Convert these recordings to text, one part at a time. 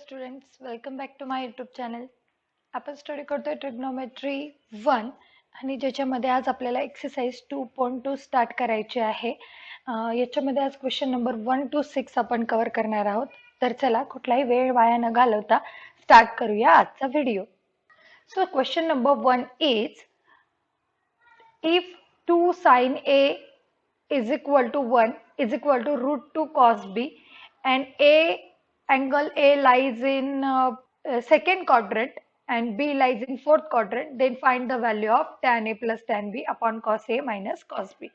Students, welcome back to my YouTube channel. आपण study करतोय trigonometry 1 आणि ज्याच्यामध्ये आज आपल्याला एक्सरसाइज 2.2 स्टार्ट करायची आहे. याच्यामध्ये आज क्वेश्चन नंबर 1 to 6 आपण कव्हर करणार आहोत. तर चला कुठलाही वेळ वाया न घालवता स्टार्ट करूया आजचा video. So question number 1 is if 2 sin A is equal to 1 is equal to root 2 cos B and angle A lies in second quadrant and B lies in fourth quadrant, then find the value of tan A plus tan B upon cos A minus cos B.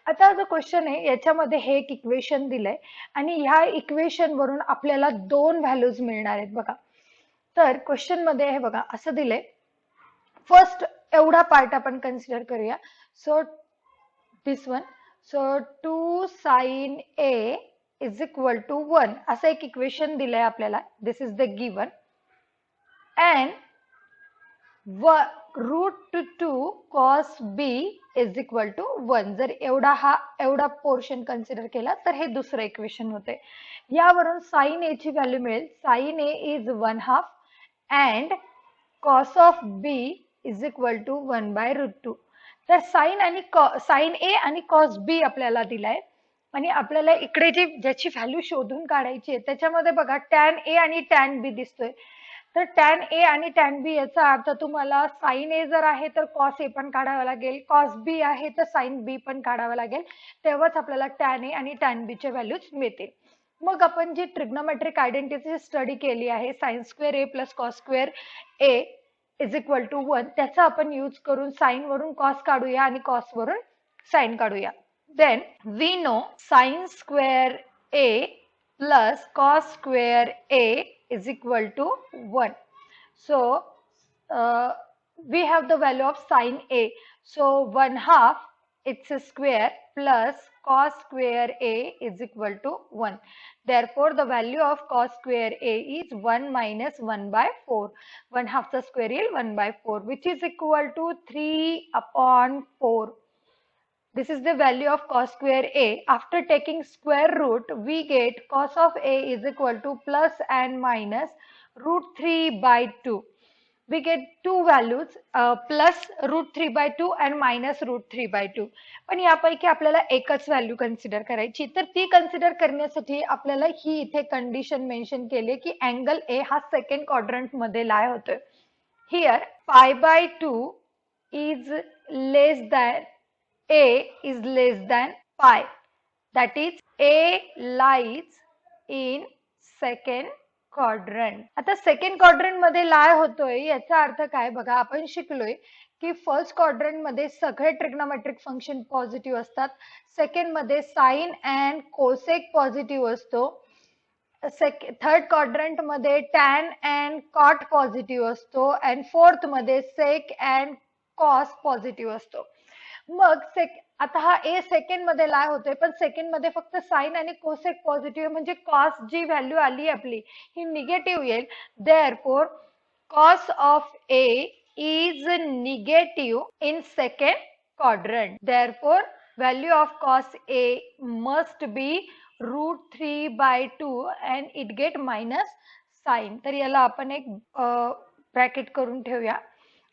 आता जो question आहे याच्यामध्ये हे एक equation दिलंय आणि ह्या equation वरून आपल्याला दोन व्हॅल्यूज मिळणार आहेत बघा. तर क्वेश्चन मध्ये हे बघा असं दिलंय. फर्स्ट एवढा पार्ट आपण कन्सिडर करूया. So this one. So 2 sin A is equal to 1 असं एक इक्वेशन दिलंय आपल्याला. This is the given and root 2 cos B is equal to 1. जर एवढा पोर्शन कन्सिडर केला तर हे दुसरं इक्वेशन होते. यावरून sin A ची व्हॅल्यू मिळेल. sin A is 1/2 and cos of B is equal to 1/√2. तर sin A आणि cos B आपल्याला दिलाय आणि आपल्याला इकडे ज्याची व्हॅल्यू शोधून काढायची आहे त्याच्यामध्ये बघा tan A आणि tan B दिसतोय. तर tan A आणि tan B याचा अर्थ तुम्हाला sin A जर आहे तर cos A पण काढावा लागेल, cos B आहे तर sin B पण काढावा लागेल, तेव्हाच आपल्याला tan A आणि tan B च्या व्हॅल्यूज मिळतील. मग आपण जी ट्रिग्नोमेट्रिक आयडेंटिटी स्टडी केली आहे sin² A plus cos² A is equal to 1, त्याचा आपण यूज करून sin वरून cos काढूया आणि cos वरून sin काढूया. Then we know sin² A plus cos² A is equal to 1. So we have the value of sin A. So 1/2 its square plus cos² A is equal to 1. Therefore the value of cos² A is 1 minus 1/4. 1/2 चा square येईल 1/4, which is equal to 3/4. This is the value of cos² A. After taking square root, we get cos of A is equal to plus and minus √3/2. We get two values, plus √3/2 and minus √3/2. पण यापैकी आपल्याला एकच value consider करायची. तर ती consider करण्यासाठी आपल्याला ही इथे कंडिशन मेन्शन केली की अँगल A हा सेकंड क्वाड्रंट मध्ये लाय होतोय. Here π/2 is less than A is less than pi. That is A lies in second quadrant. आता सेकंड क्वाड्रंट मध्ये लाय होतोय याचा अर्थ काय बघा. आपण शिकलोय की फर्स्ट क्वाड्रंट मध्ये सगळे ट्रिग्नोमेट्रिक फंक्शन पॉझिटिव्ह असतात. सेकंड मध्ये साइन अँड कोसेक पॉझिटिव्ह असतो. थर्ड क्वाड्रंट मध्ये टॅन अँड कॉट पॉझिटिव्ह असतो अँड फोर्थ मध्ये सेक अँड कॉस पॉझिटिव्ह असतो. मग आता हा A सेकंड मध्ये लाय होतोय पण सेकंड मध्ये फक्त साइन आणि कोसेक पॉझिटिव्ह, म्हणजे कॉस जी व्हॅल्यू आली आपली ही निगेटिव्ह येईल. Therefore cos of A is negative in second quadrant. Therefore value of cos A must be √3/2 and it get minus sin. तर याला आपण एक ब्रॅकेट करून ठेवूया.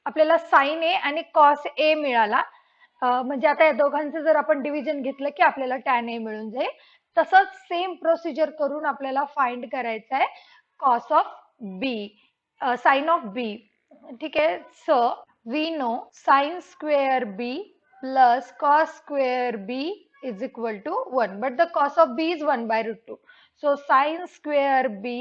आपल्याला sin A आणि cos A मिळाला. म्हणजे आता या दोघांचं जर आपण डिव्हिजन घेतलं की आपल्याला tan A मिळून जाईल. तसंच सेम प्रोसिजर करून आपल्याला फाइंड करायचं आहे cos of B, sin of B. ठीक आहे. So we know sin² B plus cos² B is equal to 1, but the cos of B is 1/√2. So sin² B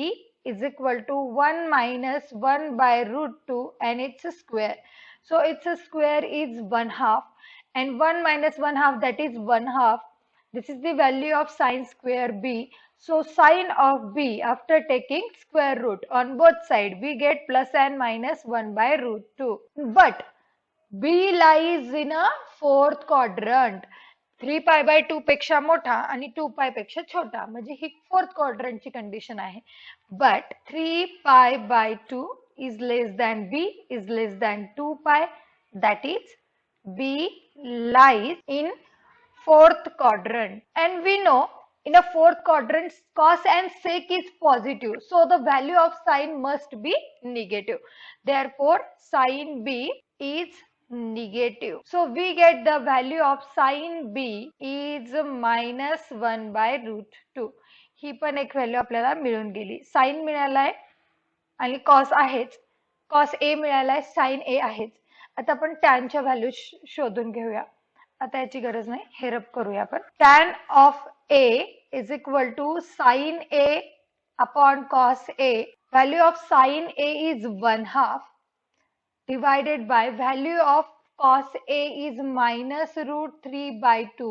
is equal to 1 minus 1/√2 and its square. So its square is 1/2 and 1 minus 1/2, that is 1/2. This is the value of sin² B. So sin of B after taking square root on both sides we get plus and minus 1/√2. But B lies in a fourth quadrant. 3π/2 पेक्षा मोठा आणि 2π पेक्षा छोटा, म्हणजे ही fourth quadrant ची condition आहे. But 3π/2 is less than B is less than 2π. That is B lies in fourth quadrant. And we know in a fourth quadrant, cos and sec is positive. So the value of sine must be negative. Therefore, sine B is negative. So we get the value of sine B is minus 1 by root 2. ही पण एक value आपल्याला मिळून गेली. Sign मिळालाय आणि cos आहेच. Cos A मिळालाय, sign ए आहेच. आता आपण टॅनच्या व्हॅल्यू शोधून घेऊया. आता याची गरज नाही, हे रब करूया आपण. Tan of A is equal to sine A upon cos A. Value of sine A is 1/2 divided by value of cos A is minus root 3 by 2.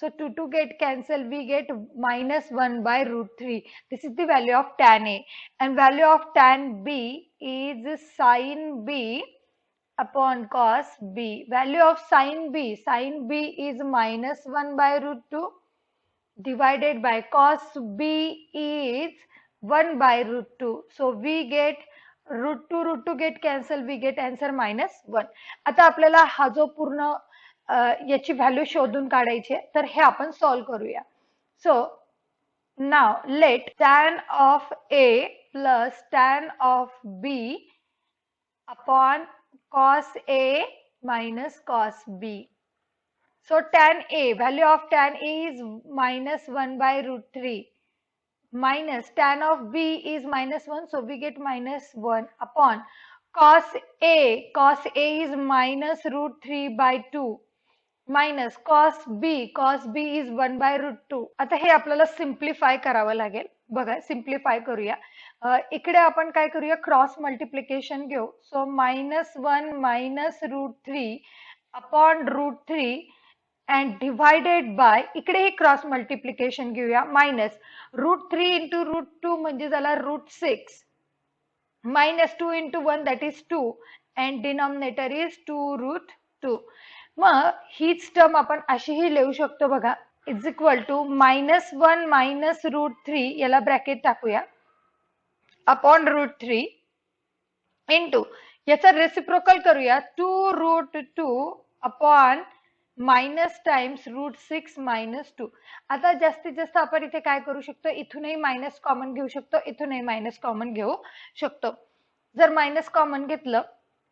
So 2 get cancelled, we get minus 1 by root 3. This is the value of tan A. And value of tan B is sin B upon cos B. Value of sin B is minus 1 by root 2 divided by cos B is 1 by root 2. So we get root 2 get cancel, we get answer minus 1. आता आपल्याला हा जो पूर्ण याची value शोधून काढायची आहे, तर हे आपण सॉल्व करूया. So now let tan of A plus tan of B upon cos A minus cos B. So tan A, value of tan A is minus 1 by root 3. Minus tan of B is minus 1, so we get minus 1 upon cos A is minus root 3 by 2 minus cos B is 1 by root 2. आता हे आपल्याला simplify करावं लागेल. बघा, simplify करूया. इकडे आपण काय करूया, क्रॉस मल्टिप्लिकेशन घेऊ. So minus 1 minus root 3 upon root 3 and divided by, इकडे हे क्रॉस मल्टिप्लिकेशन घेऊया, मायनस रूट 3 इंटू रूट 2 म्हणजे झाला route 6 minus 2 into 1 that is 2 and denominator is 2 root 2. मग हीच टर्म आपण अशीही लिहू शकतो बघा, is equal to minus 1 minus root 3, याला ब्रॅकेट टाकूया, अपॉन रूट 3 इंटू याचा रेसिप्रोकल करूया, 2 root 2 upon minus times root 6 minus 2. आता जास्तीत जास्त आपण इथे काय करू शकतो, इथूनही मायनस कॉमन घेऊ शकतो, इथूनही मायनस कॉमन घेऊ शकतो. जर मायनस कॉमन घेतलं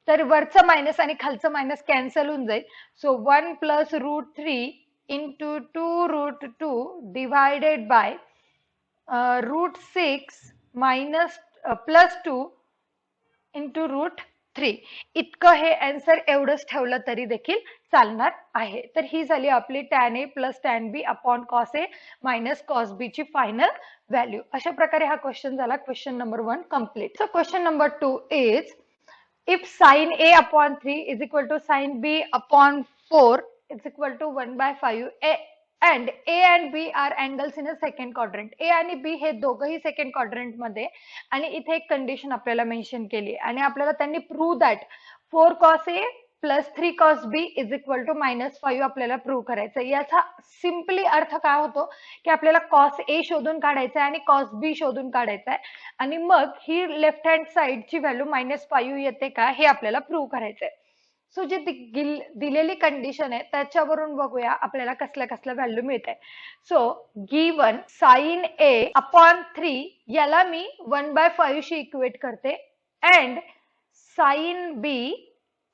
तर वरचं मायनस आणि खालचं मायनस कॅन्सल होऊन जाईल. So 1 plus root 3 into 2 root 2 divided by root 6 minus plus 2 into root 3. इतकं हे आन्सर एवढंच ठेवलं तरी देखील चालणार आहे. तर ही झाली आपली tan A plus tan B upon cos A minus cos B ची फायनल व्हॅल्यू. अशा प्रकारे हा क्वेश्चन झाला, question number 1 complete. So question number 2 is if sin A upon 3 is equal to sin B upon 4 is equal to 1 by 5 and A and B are angles in a second quadrant. A आणि B हे दोघंही second quadrant मध्ये, आणि इथे एक condition आपल्याला mention केली आणि आपल्याला त्यांनी prove that 4 cos A plus 3 cos B is equal to -5 आपल्याला प्रूव्ह करायचं. याचा सिम्पली अर्थ काय होतो की आपल्याला cos A शोधून काढायचा आहे आणि cos B शोधून काढायचा आहे, आणि मग ही लेफ्ट हँड साइडची व्हॅल्यू -5 येते का हे आपल्याला प्रूव्ह करायचं आहे. सो जी दिलेली कंडिशन आहे त्याच्यावरून बघूया आपल्याला कसल्या कसल्या व्हॅल्यू मिळत आहे. So given sine A upon 3 याला मी 1/5 शी इक्वेट करते and sine B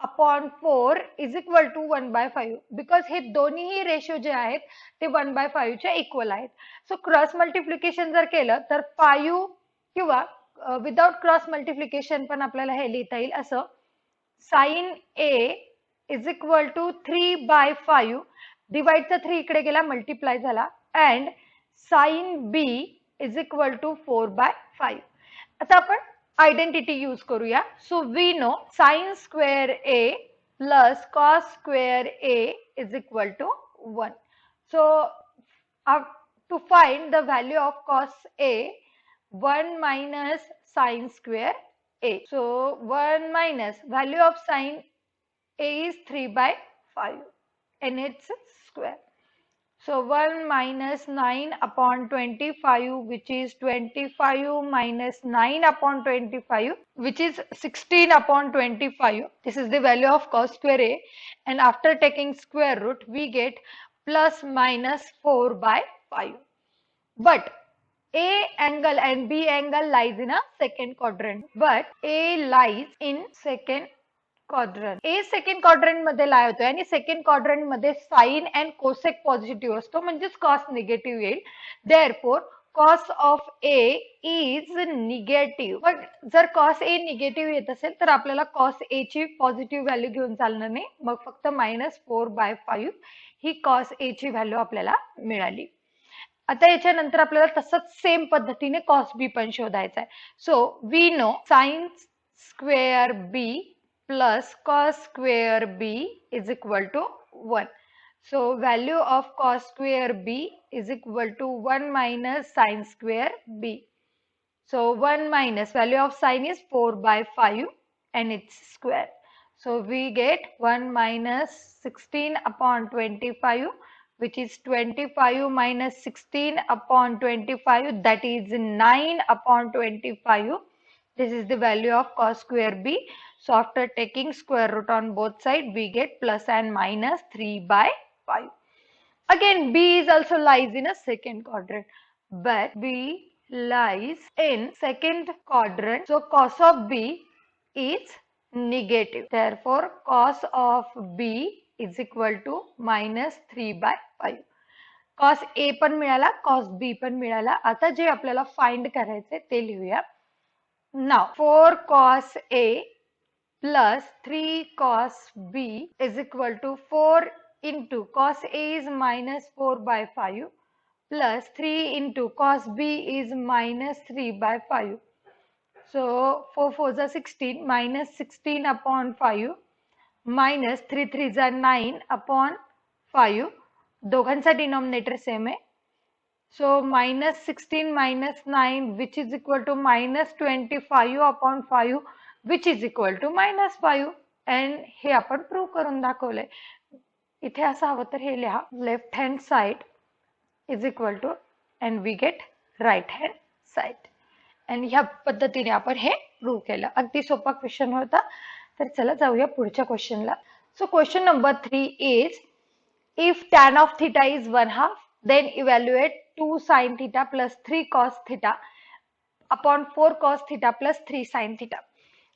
upon 4 is equal to 1/5, because हे दोन्ही रेशो जे आहेत ते 1/5 च्या इक्वल आहेत. सो क्रॉस मल्टिप्लिकेशन जर केलं तर 5 किंवा विदाउट क्रॉस मल्टिप्लिकेशन पण आपल्याला हे लिहिता येईल असं, sin A is equal to 3/5, डिवाइडचा 3 इकडे गेला, मल्टिप्लाय झाला, and sin B is equal to 4/5. आता आपण आयडेंटिटी यूज करूया. So we know sin square A plus cos square A is equal to 1. So to find the value of cos A, 1 minus sin square A. So 1 minus value of sin A is 3/5 and its square. So 1 minus 9 upon 25, which is 25 minus 9 upon 25, which is 16 upon 25. This is the value of cos square A, and after taking square root we get plus minus 4/5. but A angle and B angle lies in a second quadrant. But A lies in second quadrant. A second quadrant मध्ये लाई होतोय आणि second quadrant मध्ये sign and cosec positive असतो म्हणजेच cos negative येईल. Therefore cos of A is negative. पण जर cos A negative येत असेल तर आपल्याला कॉस ए ची पॉझिटिव्ह व्हॅल्यू घेऊन चालणार नाही. मग फक्त -4/5 ही कॉस ए ची व्हॅल्यू आपल्याला मिळाली. आता याच्यानंतर आपल्याला तसंच सेम पद्धतीने कॉस बी पण शोधायचा आहे. So we know sine square B plus cos square b is equal to 1. So value of cos square b is equal to 1 minus sin square b. So 1 minus value of sin is 4/5 and its square. So we get 1 minus 16 upon 25, which is 25 minus 16 upon 25, that is 9 upon 25. This is the value of cos square b. So after taking square root on both sides, we get plus and minus 3/5. Again, b is also lies in a second quadrant, but b lies in second quadrant. So cos of b is negative. Therefore, cos of b is equal to -3/5. cos a पण मिळाला, cos b पण मिळाला. आता जे आपल्याला find करायचे ते लिहूया. Now 4 cos a plus 3 cos b is equal to 4 into cos a is -4/5 plus 3 into cos b is -3/5. So 4 4s are 16, -16 upon 5 minus 3 3s are 9 upon 5. दोघांचा डिनॉमिनेटर सेम आहे. So -16 minus 9 which is equal to -25 upon 5 which is equal to -5 and हे आपण prove करून दाखवलंय. इथे असं हवं तर हे लिहा, left hand side is equal to and we get right hand side. and ह्या पद्धतीने आपण हे प्रूव्ह केलं. अगदी सोपा क्वेश्चन होता. तर चला जाऊया पुढच्या क्वेश्चनला. सो क्वेश्चन नंबर 3 इज if tan of theta is 1/2, then evaluate 2 sin theta plus 3 cos theta upon 4 cos theta plus 3 sin theta.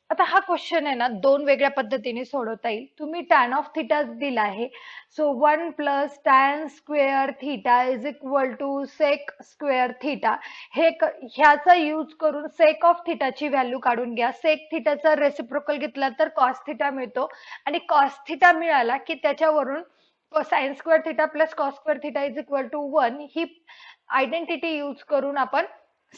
आता हा क्वेश्चन आहे ना दोन वेगळ्या पद्धतीने सोडवता येईल. तुम्ही tan of theta दिला आहे. So 1 plus tan square theta is equal to sec square theta. ह्याचा यूज करून sec of theta ची व्हॅल्यू काढून घ्या. sec theta चा रेसिप्रोकल घेतला तर cos theta मिळतो आणि cos theta मिळाला की त्याच्यावरून sin square theta plus cos square theta is equal to 1 he identity use करून आपण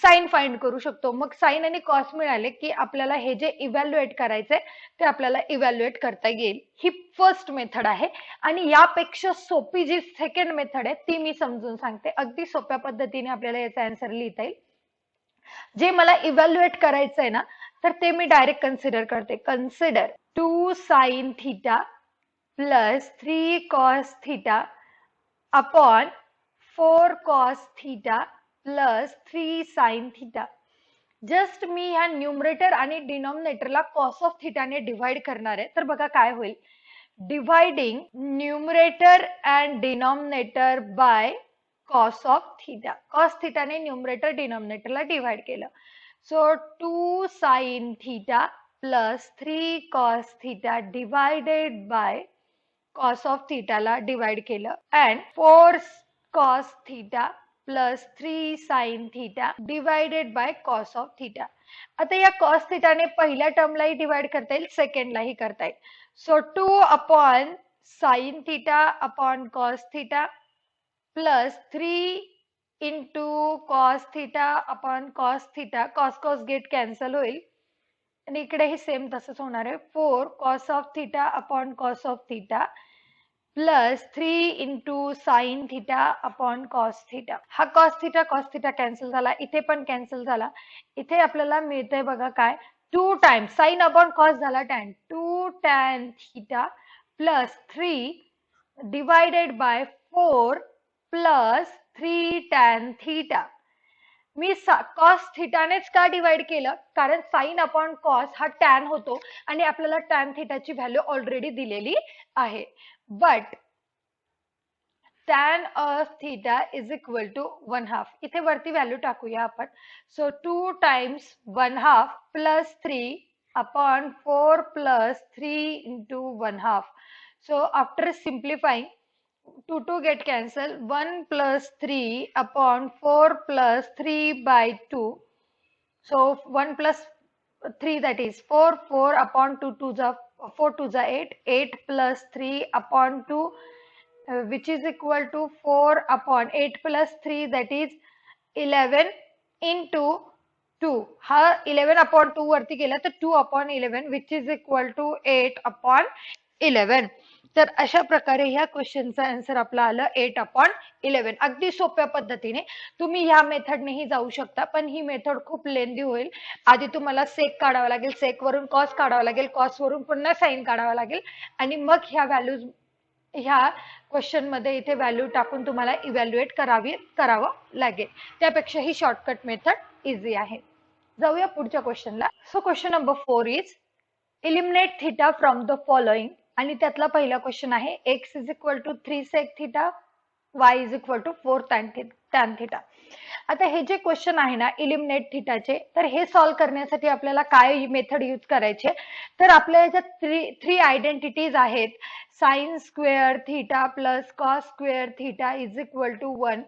साइन फाइंड करू शकतो. मग साइन आणि कॉस मिळाले की आपल्याला हे जे इव्हॅल्युएट करायचंय ते आपल्याला इव्हॅल्युएट करता येईल. ही फर्स्ट मेथड आहे आणि यापेक्षा सोपी जी सेकंड मेथड आहे ती मी समजून सांगते. अगदी सोप्या पद्धतीने आपल्याला याचा आन्सर लिहिता येईल. जे मला इव्हॅल्युएट करायचंय ना तर ते मी डायरेक्ट कन्सिडर करते. Consider 2 sin theta plus 3 cos theta upon 4 cos theta plus 3 sin theta. Just मी ह्या न्यूमरेटर आणि डिनॉमिनेटरला cos of theta ने डिवाइड करणार आहे. तर बघा काय होईल. Dividing numerator and denominator by cos of theta. cos theta ने न्यूमरेटर डिनॉमिनेटरला डिवाइड केलं. So 2 sin theta plus 3 cos theta divided by cos of theta ला डिवाइड केलं and 4 cos theta plus 3 sin theta divided by cos of theta. आता या cos theta ने पहिल्या टर्मलाही divide करता येईल, सेकंडलाही करता येईल. So 2 upon sin theta upon cos theta plus 3 into cos theta upon cos theta. cos get cancel होईल आणि इकडेही सेम तसंच होणार आहे. 4 cos of theta upon cos of theta plus 3 into sin theta upon cos theta. हा cos theta cancel झाला, इथे पण कॅन्सल झाला. इथे आपल्याला मिळतंय बघा काय 2 times sin upon cos झाला tan. 2 tan theta plus 3 divided by 4 plus 3 tan theta. Me cos theta नेच का डिवाइड केलं कारण sin upon cos हा tan होतो आणि आपल्याला tan theta ची व्हॅल्यू ऑलरेडी दिलेली आहे. But tan of theta is equal to 1/2. इथे वरती व्हॅल्यू टाकूया आपण. So 2 times 1/2 plus 3 upon 4 plus 3 into 1/2. So after simplifying, 2 get cancel. 1 plus 3 upon 4 plus 3 by 2. So 1 plus 3, that is 4. 4 upon 2, 2 is 4 2 is 8. 8 plus 3 upon 2, which is equal to 4 upon 8 plus 3, that is 11 into 2. हा 11 upon 2 वरती गेला तर 2 upon 11, which is equal to 8 upon 11. तर अशा प्रकारे ह्या क्वेश्चनचा answer आपला आलं 8 upon 11. अगदी सोप्या पद्धतीने तुम्ही ह्या मेथडनेही जाऊ शकता, पण ही मेथड खूप लेंदी होईल. आधी तुम्हाला सेक काढावा लागेल, सेक वरून कॉस काढावा लागेल, कॉस वरून पुन्हा साइन काढावा लागेल आणि मग ह्या व्हॅल्यूज ह्या क्वेश्चन मध्ये इथे व्हॅल्यू टाकून तुम्हाला इव्हॅल्युएट करावं लागेल. त्यापेक्षा ही शॉर्टकट मेथड इझी आहे. जाऊया पुढच्या क्वेश्चनला. So question number 4 is eliminate theta from the following. आणि त्यातला पहिला क्वेश्चन आहे x is equal to 3 sec theta, y is equal to 4 tan theta. आता हे जे क्वेश्चन आहे ना इलिमिनेट थीटाचे, तर हे सॉल्व्ह करण्यासाठी आपल्याला काय मेथड यूज करायचे, तर आपल्या याच्यात थ्री आयडेंटिटीज आहेत. Sine square theta plus cos square theta is equal to 1.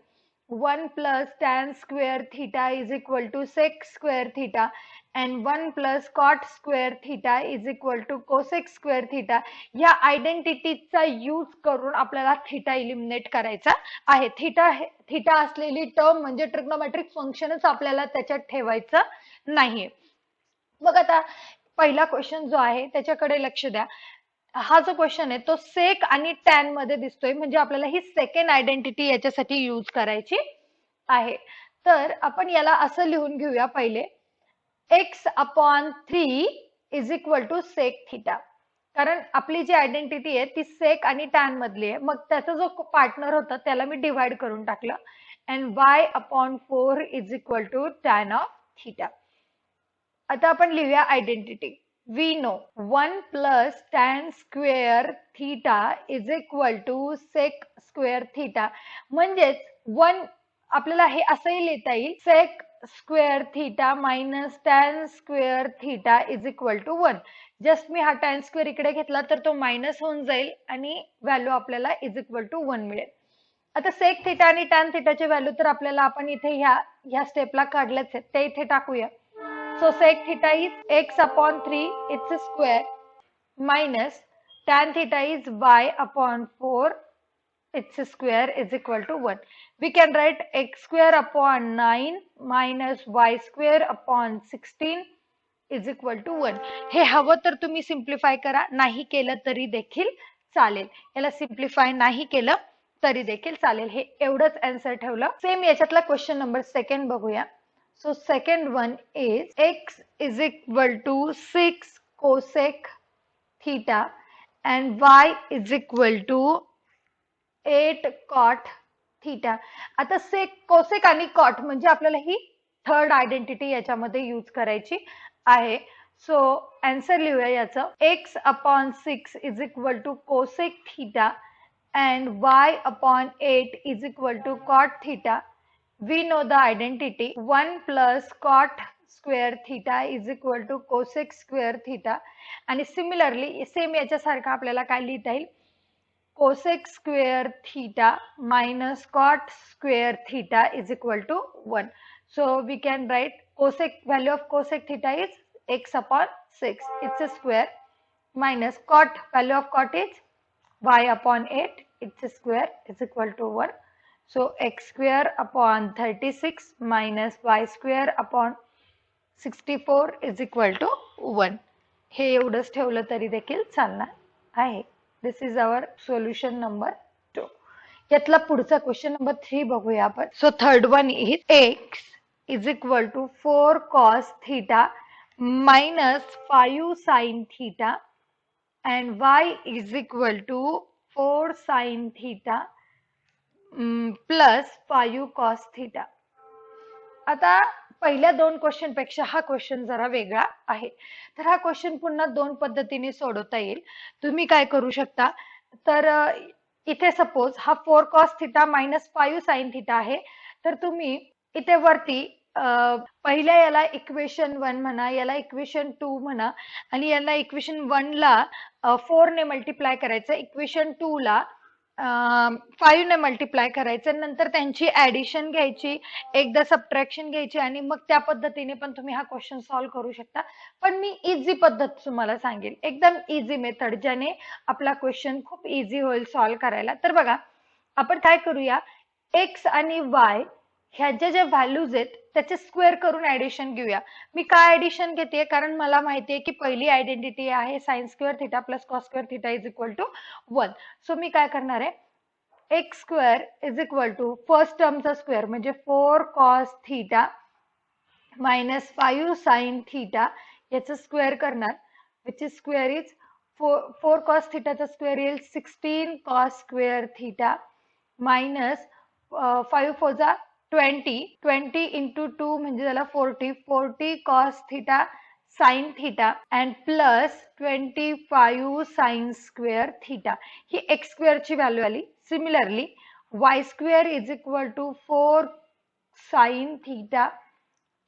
1 plus tan square theta is equal to sec square theta, and 1 plus cot square theta is equal to cosec square theta. या आयडेंटिटीचा use करून आपल्याला theta eliminate करायचा आहे. Theta असलेली term म्हणजे trigonometric फंक्शनच आपल्याला त्याच्यात ठेवायचं नाहीये. मग आता पहिला क्वेश्चन जो आहे त्याच्याकडे लक्ष द्या. हा जो क्वेश्चन आहे तो सेक आणि टॅन मध्ये दिसतोय, म्हणजे आपल्याला ही सेकंड आयडेंटिटी याच्यासाठी यूज करायची आहे. तर आपण याला असं लिहून घेऊया पहिले, x upon 3 is equal to sec theta. कारण आपली जी आयडेंटिटी आहे ती सेक आणि टॅन मधली आहे, मग त्याचा जो पार्टनर होता त्याला मी डिवाइड करून टाकलं. And y upon 4 is equal to tan of theta. आता आपण लिहूया identity. We know 1 plus tan square theta is equal to sec square theta. म्हणजेच 1 आपल्याला हे असंही लिहिता येईल, sec square theta minus tan square theta is equal to 1. Just मी हा tan square इकडे घेतला तर तो मायनस होऊन जाईल आणि व्हॅल्यू आपल्याला is equal to 1 मिळेल. आता sec theta आणि tan theta चे व्हॅल्यू तर आपल्याला आपण इथे ह्या स्टेपला काढलेच आहेत, ते इथे टाकूया. So sec theta is x upon 3 its square minus tan theta is y upon 4 its square is equal to 1. We can write x square upon 9 minus y square upon 16 is equal to 1. हे हवं तर तुम्ही simplify करा, नाही केलं तरी देखील चालेल. याला सिम्प्लिफाय नाही केलं तरी देखील चालेल. हे एवढंच आन्सर ठेवलं. सेम याच्यातला क्वेश्चन नंबर 2 बघूया. So second one is x is equal to 6 cosec theta and y is equal to 8 cot theta. आता sec, cosec आणि cot म्हणजे आपल्याला ही थर्ड आयडेंटिटी याच्यामध्ये यूज करायची आहे. सो आन्सर लिहूया याचं. x upon 6 is equal to cosec theta and y upon 8 is equal to cot theta. We know the identity 1 plus cot square theta is equal to cosec square theta. आणि similarly same याच्यासारखं आपल्याला काय लिहिता येईल, cosec square theta minus cot square theta is equal to 1. So we can write cosec, value of cosec theta is x upon 6 its a square minus cot, value of cot is y upon 8 its a square is equal to 1. So x square upon 36 minus y square upon 64 is equal to 1. हे एवढंच ठेवलं तरी देखील चालणार आहे. दिस is our solution number 2. यातला पुढचा question number 3 बघूया आपण. So third one is x is equal to 4 cos theta minus 5 sin theta and y is equal to 4 sin theta plus 5 cos theta. आता पहिल्या दोन क्वेश्चन पेक्षा हा क्वेश्चन जरा वेगळा आहे. तर हा क्वेश्चन पुन्हा दोन पद्धतीने सोडवता येईल. तुम्ही काय करू शकता, तर इथे सपोज हा 4 cos theta minus 5 sin theta आहे, तर तुम्ही इथे वरती पहिल्या याला इक्वेशन 1 म्हणा, याला इक्वेशन 2 म्हणा आणि याला इक्वेशन 1 ला 4 ने मल्टिप्लाय करायचं, इक्वेशन 2 ला 5 ने मल्टिप्लाय करायचं, नंतर त्यांची ऍडिशन घ्यायची, एकदा सबट्रॅक्शन घ्यायची आणि मग त्या पद्धतीने पण तुम्ही हा क्वेश्चन सॉल्व्ह करू शकता. पण मी इझी पद्धत तुम्हाला सांगेल, एकदम इझी मेथड, ज्याने आपला क्वेश्चन खूप इझी होईल सॉल्व्ह करायला. तर बघा, आपण काय करूया, एक्स आणि वाय ह्याच्या ज्या व्हॅल्यूज आहेत त्याचे स्क्वेअर करून ऍडिशन घेऊया. मी काय ऍडिशन घेते, कारण मला माहितीये की पहिली आयडेंटिटी आहे sine square theta plus cos square theta is equal to 1. So मी काय करणार आहे, x square is equal to first टर्मचा स्क्वेअर म्हणजे 4 cos theta minus 5 sin theta याचं स्क्वेअर करणार, which is square is 4 cos थिटाचा स्क्वेअर येईल 16 cos स्क्वेअर थिटा मायनस 5 4 जा 20 into 2 म्हणजे झाला 40 cos theta sin theta and plus 25 sin square theta. ही एक्स स्क्वेअर ची व्हॅल्यू आली. Similarly Y square is equal to 4 sin theta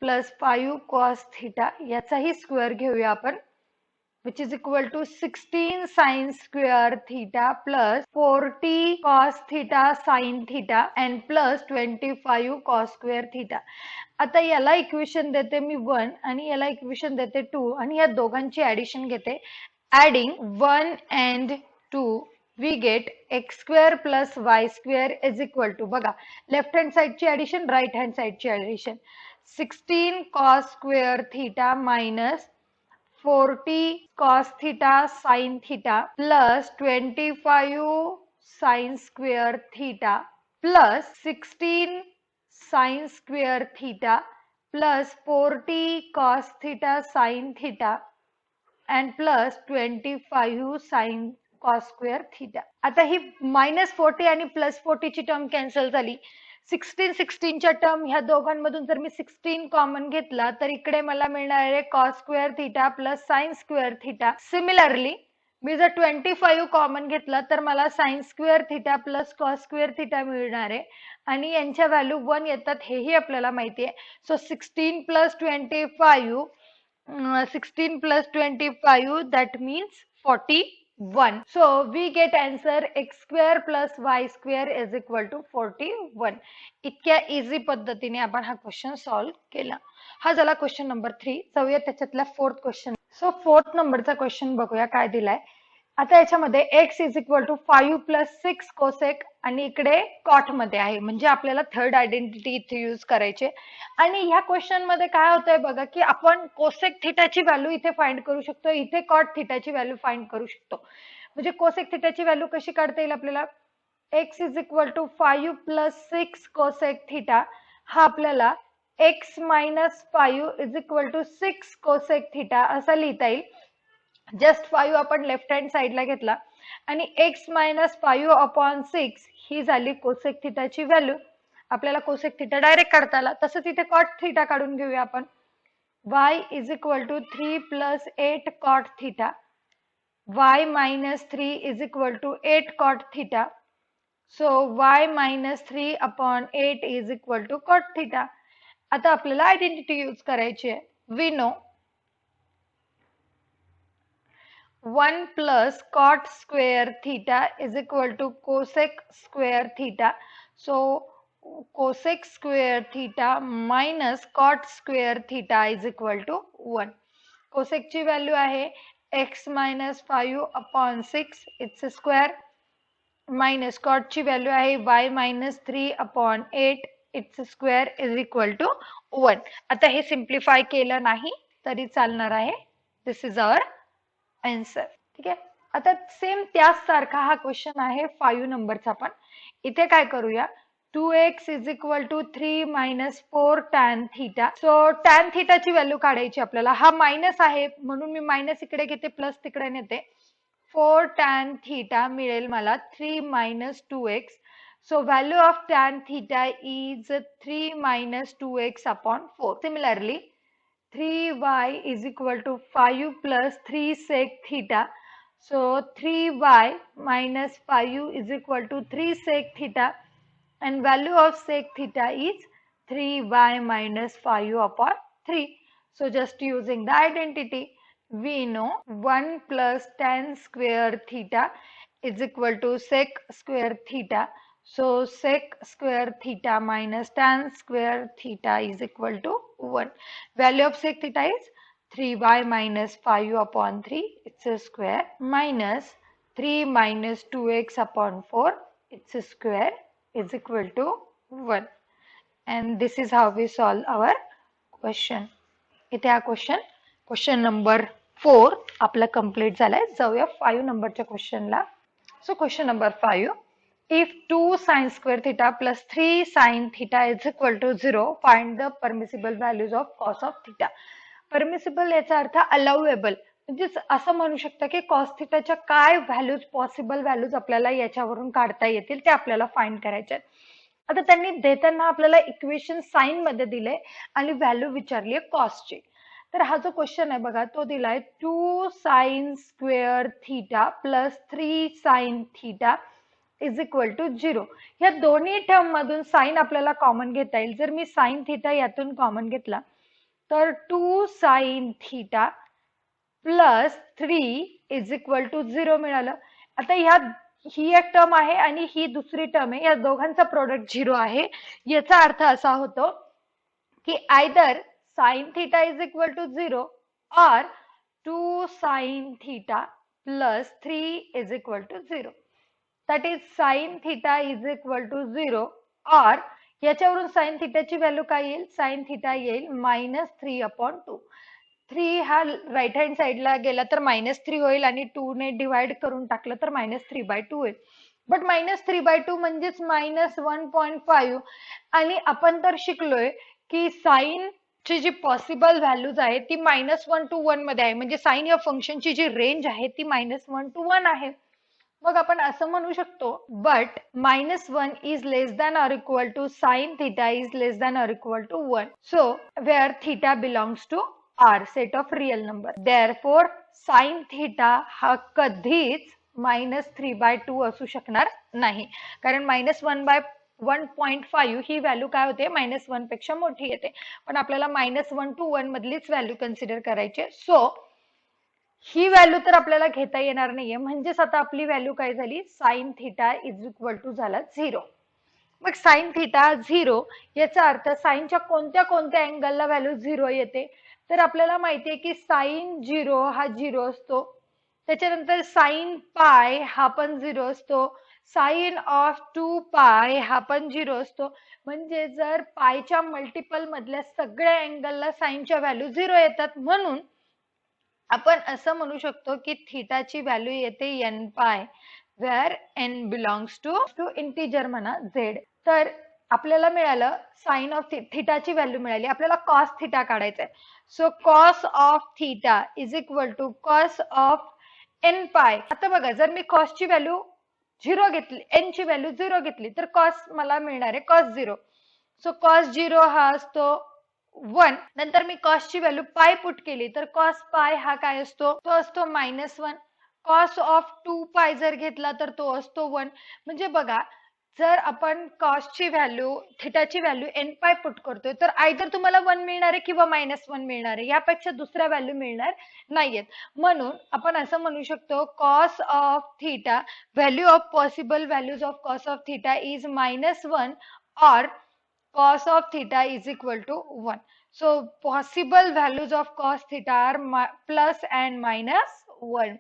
plus 5 cos theta याचाही square घेऊया आपण, which is equal to 16 sin square theta plus 40 cos theta sin theta and plus 25 cos square theta. आता याला equation देते मी 1 आणि याला equation देते 2 आणि या दोघांची ऍडिशन घेते. Adding 1 and 2 we get x square plus y square is equal to, बघा लेफ्ट हँड साइडची ऍडिशन, राईट हँड साइडची addition, 16 cos square theta minus 40 cos theta sin theta plus 25 sin square theta plus 16 sin square theta plus 40 cos theta sin theta and plus 25 sin cos square theta. आता ही -40 आणि +40 ची term cancel झाली. 16 च्या term ह्या दोघांमधून जर मी 16 common घेतला तर इकडे मला मिळणार आहे cos square theta plus sin square theta. Similarly मी जर 25 कॉमन घेतला तर मला sin square theta plus cos square theta मिळणार आहे आणि यांच्या व्हॅल्यू 1 येतात हेही आपल्याला माहिती आहे. So 16 plus 25 that means 41. So we get answer x square plus y square is equal to 41. इतक्या इझी पद्धतीने आपण हा क्वेश्चन सॉल्व्ह केला. हा झाला क्वेश्चन नंबर 3. जाऊया त्याच्यातला फोर्थ क्वेश्चन. सो फोर्थ नंबरचा क्वेश्चन बघूया काय दिलाय. आता याच्यामध्ये x is equal to 5 plus 6 cosec आणि इकडे कॉट मध्ये आहे, म्हणजे आपल्याला थर्ड आयडेंटिटी इथे यूज करायची. आणि ह्या क्वेश्चन मध्ये काय होतंय बघा की आपण कोसेक थिटाची व्हॅल्यू इथे फाइंड करू शकतो, इथे कॉट थिटाची व्हॅल्यू फाइंड करू शकतो. म्हणजे कोसेक थिटाची व्हॅल्यू कशी काढता येईल आपल्याला, x is equal to 5 plus 6 cosec theta हा आपल्याला x minus 5 is equal to 6 cosec theta असा लिहिता येईल. जस्ट 5 आपण लेफ्ट हँड साइडला घेतला आणि x मायनस 5 अपॉन 6 ही झाली कोसेक थिटाची व्हॅल्यू. आपल्याला कोसेक थिटा डायरेक्ट काढता आला, तसंच इथे कॉट थिटा काढून घेऊया आपण. y is equal to 3 plus 8 cot theta, y minus 3 is equal to 8 cot theta. So y minus 3 upon 8 is equal to cot theta. आता आपल्याला आयडेंटिटी यूज करायची आहे. We know 1 plus cot square theta is equal to cosec square theta. So cosec square theta minus cot square theta is equal to 1. Cosec ची value आहे x minus 5 upon 6 its square minus cot ची value आहे y minus 3 upon 8 its square is equal to 1. आता हे simplify केलं नाही तरी चालणार आहे. दिस इज आवर आन्सर. ठीक आहे. आता सेम त्याच सारखा हा क्वेश्चन आहे 5 नंबरचा पण. इथे काय करूया, 2x is equal to 3 minus 4 tan theta. So tan थिटाची व्हॅल्यू काढायची आपल्याला. हा मायनस आहे म्हणून मी मायनस इकडे घेते, प्लस तिकडे नेते. 4 टॅन थिटा मिळेल मला 3 minus 2x. So value of tan theta is 3 minus 2x upon 4. Similarly 3y is equal to 5 plus 3 sec theta. So 3y minus 5u is equal to 3 sec theta, and value of sec theta is 3y minus 5u upon 3. So just using the identity, we know 1 plus tan square theta is equal to sec square theta. So sec square theta minus tan square theta is equal to 1. Value of sec theta is 3y minus 5u upon 3, it's a square, minus 3 minus 2x upon 4, it's a square, is equal to 1. And this is how we solve our question. इथे हा question number 4 आपला complete झालाय. जाऊया 5 नंबरच्या क्वेश्चनला. So question number 5, if 2 sin square theta plus 3 sin theta is equal to 0, find the permissible values of cos of theta. Permissible याचा अर्थ allowable, म्हणजे असं म्हणू शकता की कॉस थिटाच्या काय व्हॅल्यूज, पॉसिबल व्हॅल्यूज आपल्याला याच्यावरून काढता येतील ते आपल्याला फाइंड करायचे आहेत. आता त्यांनी देताना आपल्याला इक्वेशन साइन मध्ये दिले आणि व्हॅल्यू विचारली आहे कॉसची. तर हा जो क्वेश्चन आहे बघा, तो दिलाय 2 sin square theta plus 3 sin theta is equal to 0. या दोन्ही टर्म मधून साइन आपल्याला कॉमन घेता येईल. जर मी साइन थीटा यातून कॉमन घेतला तर 2 sin theta plus 3 is equal to 0 मिळालं. आता ही एक टर्म आहे आणि ही दुसरी टर्म आहे, या दोघांचा प्रोडक्ट 0 आहे. याचा अर्थ असा होतो की either sin theta is equal to 0 or 2 sin theta plus 3 is equal to 0. That is sin theta is equal to 0 or याच्यावरून साइन थीटाची व्हॅल्यू काय येईल, साइन थीटा येईल -3/2. 3 हा राईट हँड साइडला गेला तर -3 होईल आणि 2 ने डिवाइड करून टाकलं तर -3/2 होईल. बट -3/2 म्हणजेच -1.5. आणि आपण तर शिकलोय की साइन ची जी पॉसिबल व्हॅल्यूज आहे ती -1 to 1 मध्ये आहे, म्हणजे साइन या फंक्शनची जी रेंज आहे ती -1 to 1 आहे. मग आपण असं म्हणू शकतो, but -1 is less than or equal to sine theta is less than or equal to 1. So where theta belongs to R set of real number. Therefore sine theta हा कधीच -3/2 असू शकणार नाही, कारण -1/1.5 ही व्हॅल्यू काय होते, -1 पेक्षा मोठी येते. पण आपल्याला -1 to 1 मधलीच व्हॅल्यू कन्सिडर करायची. सो ही व्हॅल्यू तर आपल्याला घेता येणार नाहीये, म्हणजेच आता आपली व्हॅल्यू काय झाली, sine theta is equal to झाला 0. मग साइन थीटा 0 याचा अर्थ साइनच्या कोणत्या कोणत्या अँगलला व्हॅल्यू 0 येते, तर आपल्याला माहितीये की साइन 0 हा 0 असतो. त्याच्यानंतर साइन पाय हा पण 0 असतो. साइन ऑफ 2 पाय हा पण 0 असतो. म्हणजे जर पायच्या मल्टिपल मधल्या सगळ्या अँगलला साइनच्या व्हॅल्यू 0 येतात, म्हणून आपण असं म्हणू शकतो की थीटाची व्हॅल्यू येते n pi, where n belongs to integer म्हणा z. तर आपल्याला मिळालं साइन ऑफ थीटाची व्हॅल्यू मिळाली. आपल्याला कॉस थीटा काढायचा आहे. So cos of theta is equal to cos of n pi. आता बघा, जर मी कॉसची व्हॅल्यू 0 घेतली, n ची व्हॅल्यू 0 घेतली, तर कॉस मला मिळणार आहे कॉस 0. सो कॉस 0 हा असतो 1. नंतर मी कॉस ची व्हॅल्यू पाय पुट केली तर कॉस पाय हा काय असतो, तो असतो -1. कॉस ऑफ 2 पाय जर घेतला तर तो असतो 1. म्हणजे बघा, जर आपण कॉस ची व्हॅल्यू, थीटाची व्हॅल्यू n पाय पुट करतोय तर आयदर तुम्हाला 1 मिळणार आहे किंवा -1 मिळणार आहे, यापेक्षा दुसऱ्या व्हॅल्यू मिळणार नाहीयेत. म्हणून आपण असं म्हणू शकतो, cos of theta, value of possible values of cos of theta is -1 और cos of theta is equal to 1. So possible values of cos theta are plus and minus 1.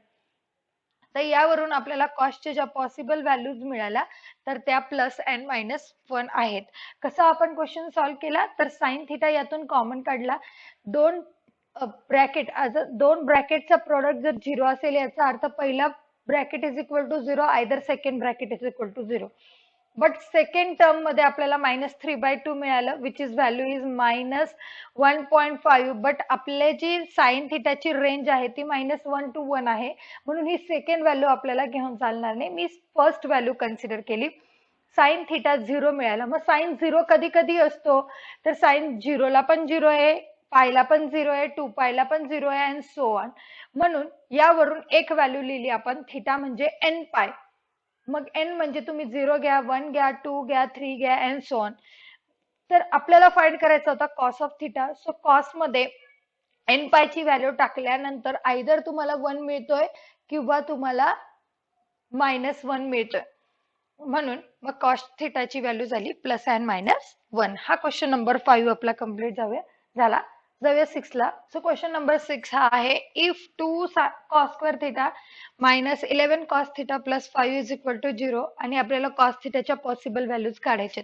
तर यावरून आपल्याला कॉसच्या ज्या पॉसिबल व्हॅल्यूज मिळाल्या तर त्या प्लस अँड -1 आहेत. कसा आपण क्वेश्चन सॉल्व्ह केला, तर साइन थीटा यातून कॉमन काढला. दोन ब्रॅकेटचा प्रोडक्ट जर 0 असेल याचा अर्थ पहिला bracket is equal to 0, either second bracket is equal to 0. But second term मध्ये आपल्याला -3/2 मिळालं, which is value is -1.5. But आपले जी साइन थीटाची रेंज आहे ती -1 to 1 आहे, म्हणून ही सेकंड व्हॅल्यू आपल्याला घेऊन चालणार नाही. मी फर्स्ट व्हॅल्यू कन्सिडर केली. साइन थीटा 0 मिळाला. मग साइन 0 कधी कधी असतो, तर साइन 0 ला पण 0 आहे, पायला पण 0 आहे, 2π पण 0 आहे अँड सो ऑन. म्हणून यावरून एक व्हॅल्यू लिहिली आपण थिटा म्हणजे nπ. मग n म्हणजे तुम्ही 0 घ्या, 1 घ्या, 2 घ्या, 3 घ्या अँड सो ऑन. तर आपल्याला फाइंड करायचा होता cos of theta. So cos मध्ये nπ ची व्हॅल्यू टाकल्यानंतर आयदर तुम्हाला 1 मिळतोय किंवा तुम्हाला -1 मिळतोय. म्हणून मग कॉस थिटाची व्हॅल्यू झाली प्लस अँड -1. हा क्वेश्चन नंबर 5 आपला कम्प्लीट झाला. जाऊया 6 ला. सो क्वेश्चन नंबर 6 हा आहे if 2 cos square theta -11 cos theta plus 5 is equal to 0 आणि आपल्याला कॉस थिटाच्या पॉसिबल व्हॅल्यूज काढायचे.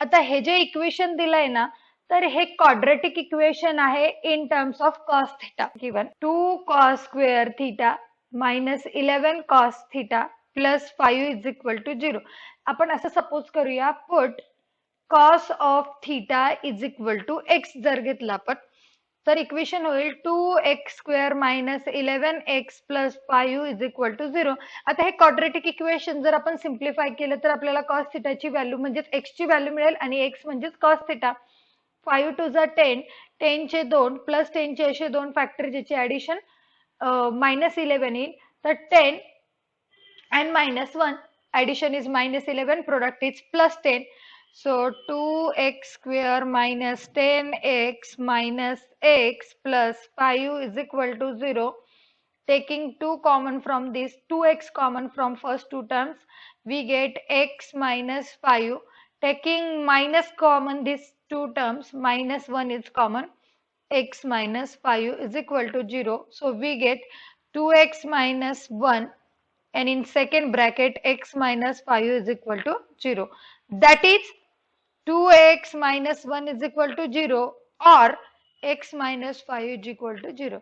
आता हे जे इक्वेशन दिलंय ना, तर हे क्वाड्रेटिक इक्वेशन आहे in terms of cos theta. Given 2 cos square theta -11 cos theta plus 5 is equal to 0. आपण असं सपोज करूया, put cos of theta is equal to X जर घेतला आपण, तर इक्वेशन होईल 2x square -11x plus 5 is equal to 0. आता हे क्वाड्रेटिक इक्वेशन जर आपण सिम्प्लिफाय केलं तर आपल्याला कॉस थिटाची व्हॅल्यू म्हणजेच x ची व्हॅल्यू मिळेल आणि x म्हणजेच कॉस थिटा. 5 टू जा 10, 10 चे 2 प्लस 10 चे असे 2 फॅक्टर ज्याची ऍडिशन -11 येईल. तर 10 and -1 addition is -11, product is +10. So 2x square minus 10x minus x plus 5 is equal to 0. Taking 2 common from this, 2x common from first two terms, we get x minus 5. Taking minus common these two terms, -1 is common, x minus 5 is equal to 0. So we get 2x minus 1 and in second bracket x minus 5 is equal to 0. That is 2x minus 1 is equal to 0 or x minus 5 is equal to 0.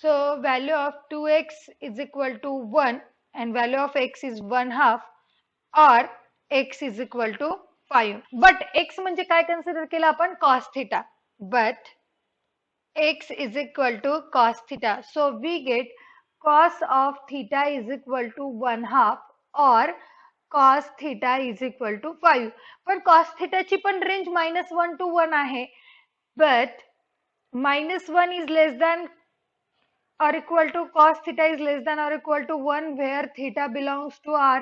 So value of 2x is equal to 1 and value of x is 1/2 or x is equal to 5. But x म्हणजे काय consider केलं आपण, cos theta. But x is equal to cos theta. So we get cos of theta is equal to 1/2 or cos theta is equal to 5. पण cos theta ची पण range -1 to 1 आहे. But -1 is less than or equal to cos theta is less than or equal to 1 where theta belongs to r.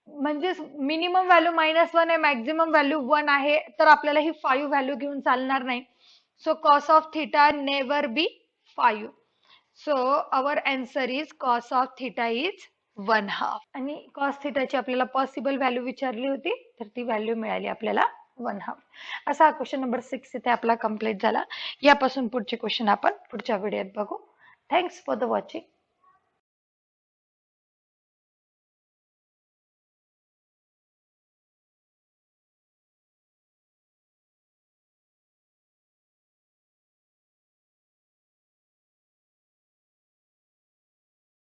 म्हणजे minimum value -1 आहे, maximum value 1 आहे, तर आपल्याला ही 5 value घेऊन चालणार नाही. So cos of theta never be 5. So our answer is cos of theta is 1/2. आणि cos theta ची आपल्याला पॉसिबल व्हॅल्यू विचारली होती, तर ती व्हॅल्यू मिळाली आपल्याला 1/2. असा क्वेश्चन नंबर 6 इथे आपला कंप्लीट झाला. यापासून पुढचे क्वेश्चन आपण पुढच्या व्हिडिओत बघू. Thanks for the watching.